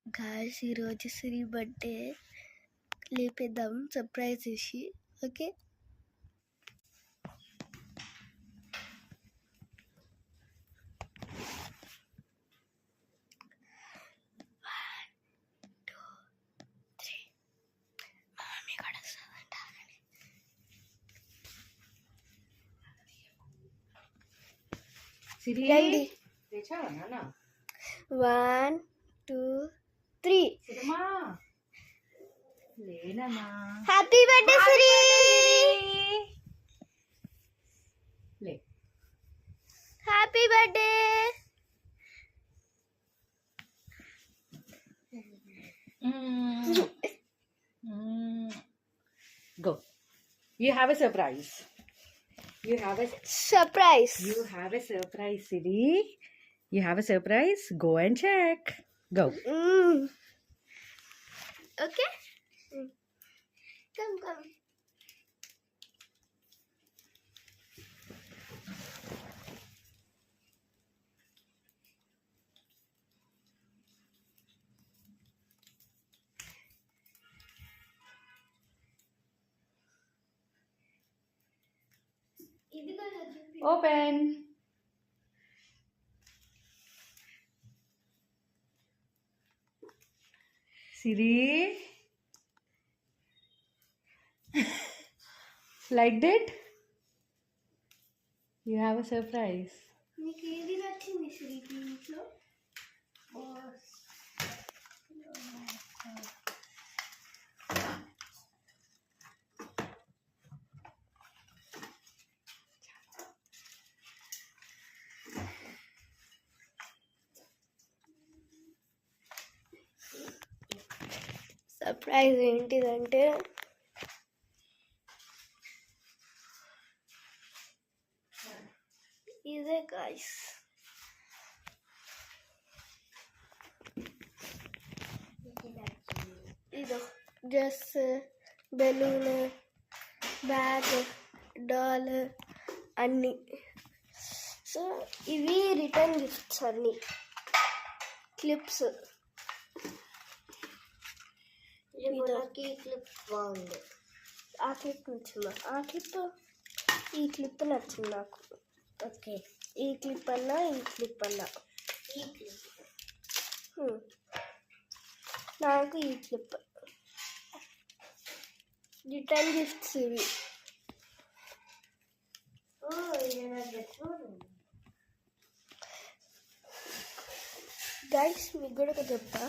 Guys ఈరోజు సిరి birthday లేపేద్దాం surprise చేసి. Okay సిరి రండి. లేచావా నాన్న? 1 2 3 సిరిమా లేనమ్మా. హ్యాపీ బర్త్డే సిరి. లే happy birthday. Go. You have a surprise. You have a surprise. surprise, Siri. You have a surprise. Go and check. Go. Okay come come. Open. Siri. Liked it? You have a surprise. నీకు ఏది నచ్చింది సిరి ఇంట్లో? Surprise ఏంటిదంటే ఇదే guys. ఇదో dress, balloon, bag, doll అన్నీ. So ఇవి return gifts అన్నీ. క్లిప్స్. క్లిప్ బాగుంది. ఆ క్లిప్ నచ్చిందా? ఆ క్లిప్ ఈ క్లిప్ నచ్చింది నాకు. ఓకే ఈ క్లిప్ అన్నా ఈ క్లిప్ అన్నా ఈ క్లిప్ నాకు ఈ క్లిప్. రిటర్న్ గిఫ్ట్స్ ఇవి. గైస్ మీకు కూడా చెప్తా.